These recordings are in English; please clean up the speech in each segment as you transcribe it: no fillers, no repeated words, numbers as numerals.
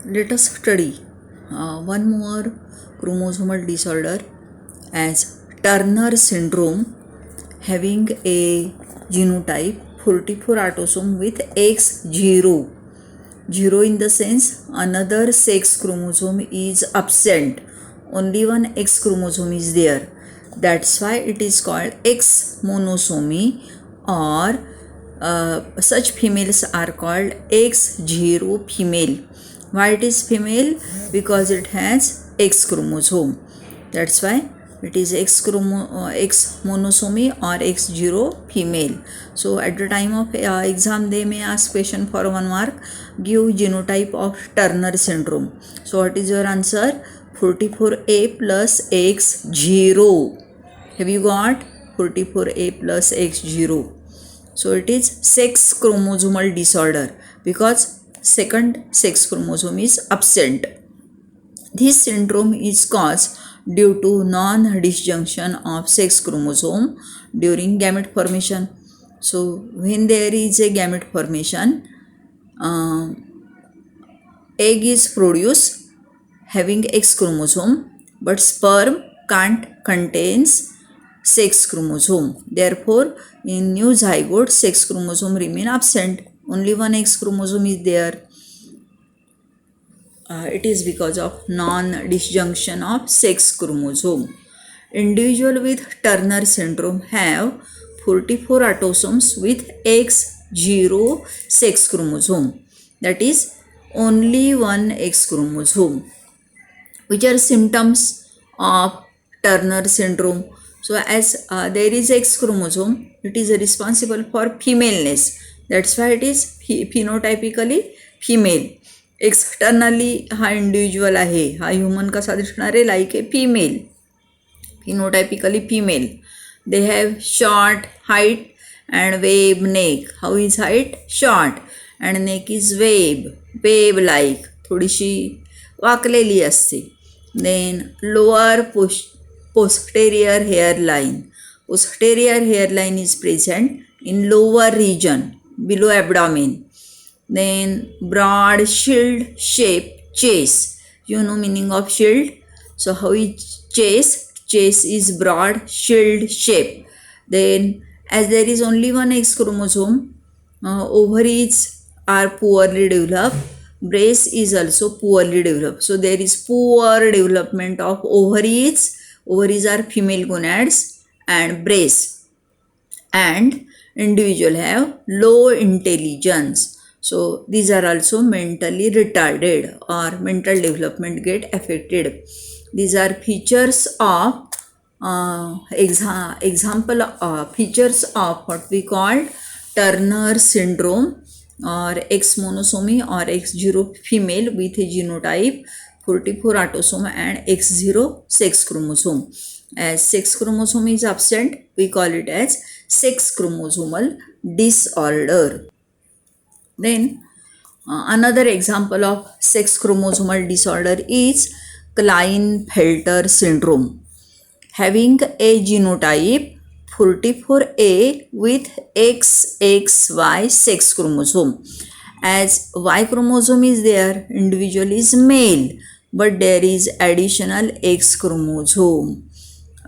Let us study one more chromosomal disorder as Turner syndrome, having a genotype 44 autosome with X0. 0 in the sense another sex chromosome is absent. Only one X chromosome is there. That's why it is called X monosomy, or such females are called X0 female. Why it is female? Because it has X chromosome. That's why it is X monosomy or X0 female. So at the time of exam they may ask question for 1 mark, give genotype of Turner syndrome. So what is your answer? 44A plus X0. Have you got 44A plus X0? So it is sex chromosomal disorder because second sex chromosome is absent. This syndrome is caused due to non-disjunction of sex chromosome during gamete formation. So when there is a gamete formation, egg is produced having X chromosome, but sperm can't contains sex chromosome. Therefore, in new zygote, sex chromosome remain absent. Only one X chromosome is there. It is because of non-disjunction of sex chromosome. Individual with Turner syndrome have 44 autosomes with X0 sex chromosome. That is only one X chromosome. Which are symptoms of Turner syndrome? So as there is X chromosome, it is responsible for femaleness. That's why it is phenotypically female. Externally हा individual आहे, हा human कसा दिसणार आहे? Like a female, phenotypically female. They have short height and web neck. How is height? Short. And neck is web like, थोडीशी वाकलेली असते. Then lower posterior hairline. Posterior hairline is present in lower region below abdomen. Then broad shield shape chest. You know meaning of shield? So how is chest? Chest is broad shield shape. Then as there is only one X chromosome, ovaries are poorly developed. Breast is also poorly developed. So there is poor development of ovaries. Ovaries are female gonads and breast. And individual have low intelligence. So these are also mentally retarded or mental development get affected. These are features of features of what we call Turner syndrome or X monosomy or X0 female with a genotype 44 autosome and X0 sex chromosome. As sex chromosome is absent, we call it as sex chromosomal disorder. Then another example of sex chromosomal disorder is Klinefelter syndrome, having a genotype 44A with XXY sex chromosome. As Y chromosome is there, individual is male, but there is additional X chromosome.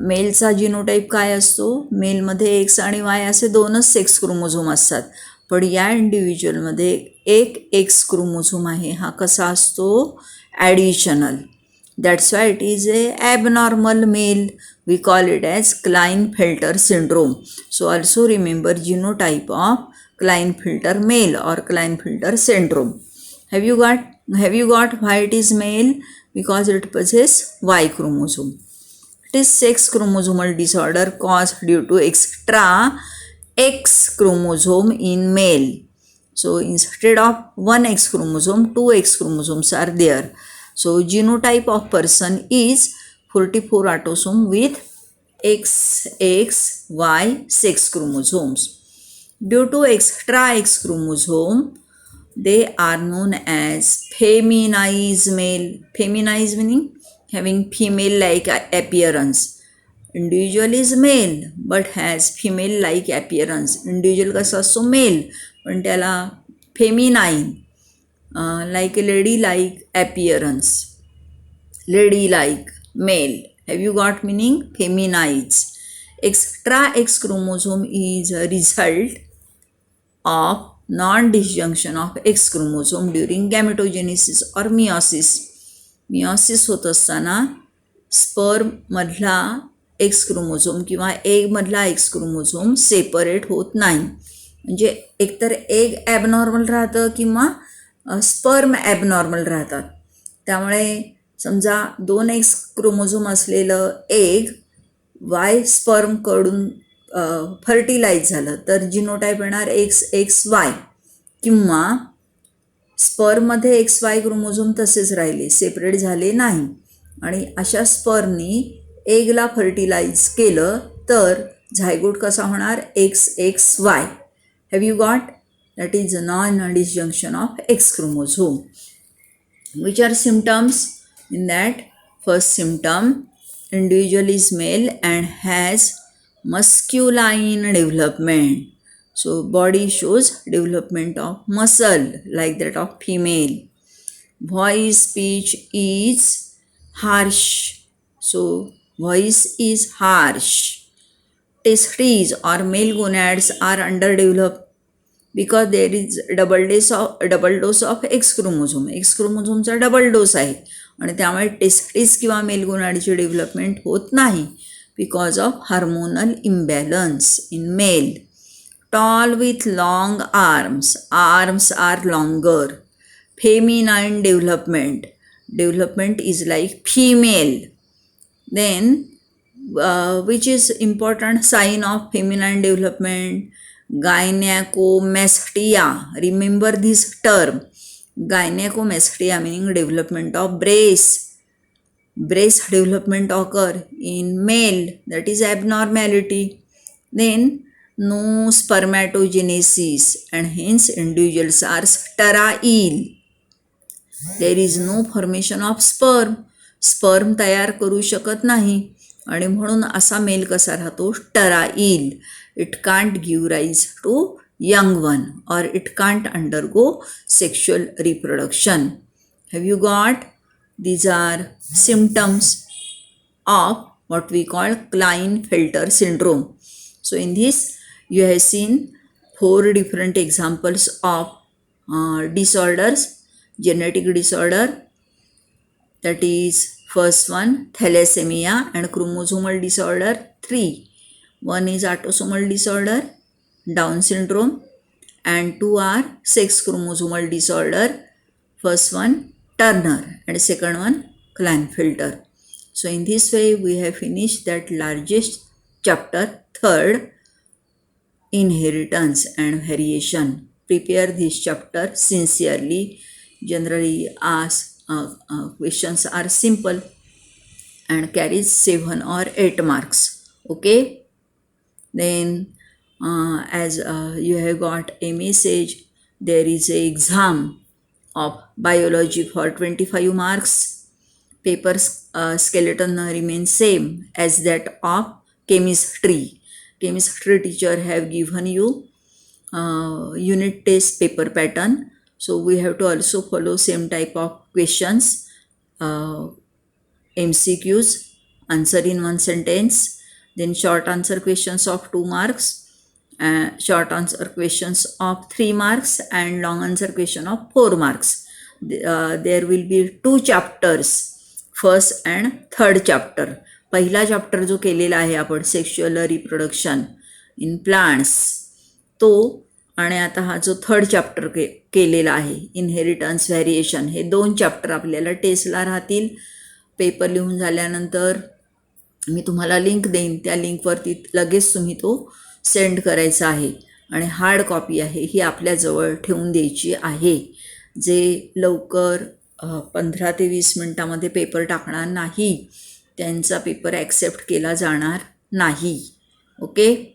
मेलचा जिनोटाईप काय असतो? मेलमध्ये x आणि वाय असे दोनच sex chromosome असतात, पण या इंडिव्हिज्युअलमध्ये एक x chromosome आहे. हा कसा असतो? Additional. That's why it is a abnormal male. We call it as Klinefelter syndrome. So also remember genotype of Klinefelter male or Klinefelter syndrome. Have you got why it is male? Because it possesses Y chromosome. It is sex chromosomal disorder caused due to extra X chromosome in male. So instead of one X chromosome, two X chromosomes are there. So genotype of person is 44 autosome with XXY sex chromosomes. Due to extra X chromosome, they are known as feminized male. Feminized meaning having female like appearance. Individual is male but has female like appearance. Individual कसा असतो? Mail, पण त्याला feminine like a lady-like appearance, lady-like, male. Have you got meaning? Feminize. Extra X chromosome is a result of non-disjunction of X chromosome during gametogenesis or meiosis. Meiosis होत असताना स्पर्ममधला x chromosome किंवा एगमधला x chromosome separate होत नाही. म्हणजे एकतर egg abnormal राहतं किंवा sperm abnormal राहतात. त्यामुळे समजा 2 एक्स क्रोमोझोम असलेलं एग वाय स्पर्मकडून फर्टिलाइज झालं तर जिनोटाईप येणार XXY, किंवा स्पर्ममध्ये XY क्रोमोझोम तसेच राहिले, सेपरेट झाले नाही, आणि अशा स्पर्मनी एगला फर्टिलाइज केलं तर झायगोट कसा होणार? XXY. Have you got? That is non disjunction of X chromosome. Which are symptoms in that? First symptom, individual is male and has musculine development. So body shows development of muscle like that of female. Voice pitch is harsh. So voice is harsh. Testes or male gonads are underdeveloped because there is double dose of X chromosome. X chromosomeचा double dose आहे आणि त्यामुळे testis किंवा mail गोनाडीची development होत नाही because of hormonal imbalance in male. Tall with long arms, arms are longer. Feminine development is like female. Then which is important sign of feminine development? Gynecomastia. Remember this term. Gynecomastia meaning development of breast. Breast development occur in male, that is abnormality. Then no spermatogenesis and hence individuals are sterile. There is no formation of sperm. Sperm तयार करू शकत नाही आणि म्हणून असा male कसा राहतो? Sterile. It can't give rise to young one or it can't undergo sexual reproduction. Have you got? These are symptoms of what we call Klinefelter syndrome. So in this you have seen 4 different examples of disorders, genetic disorder. That is first one thalassemia and chromosomal disorder 3. One is autosomal disorder, Down syndrome, and 2 are sex chromosomal disorder. First one Turner and second one Klinefelter. So in this way we have finished that largest chapter, third, inheritance and variation. Prepare this chapter sincerely. Generally asked questions are simple and carries 7 or 8 marks. Okay, then as you have got a message, there is a exam of biology for 25 marks. Paper skeleton remains same as that of chemistry. Chemistry teacher have given you unit test paper pattern, so we have to also follow same type of questions. MCQs, answer in 1 sentence, then short answer questions of 2 marks, short answer questions of 3 marks, and long answer question of 4 marks. There will be 2 chapters, first and third chapter. पहिला chapter जो केलेला आहे आपण sexual reproduction in plants तो, आणि आता हा जो थर्ड चॅप्टर केलेला आहे इनहेरिटन्स व्हेरिएशन, हे 2 चॅप्टर आपल्याला टेस्टला राहतील. पेपर लिहून झाल्यानंतर मी तुम्हाला लिंक देईन, त्या लिंकवरती लगेच तुम्ही तो सेंड करायचा आहे आणि हार्ड कॉपी आहे ही आपल्याजवळ ठेवून द्यायची आहे. जे लवकर 15 ते 20 मिनटामध्ये पेपर टाकणार नाही त्यांचा पेपर ॲक्सेप्ट केला जाणार नाही. ओके.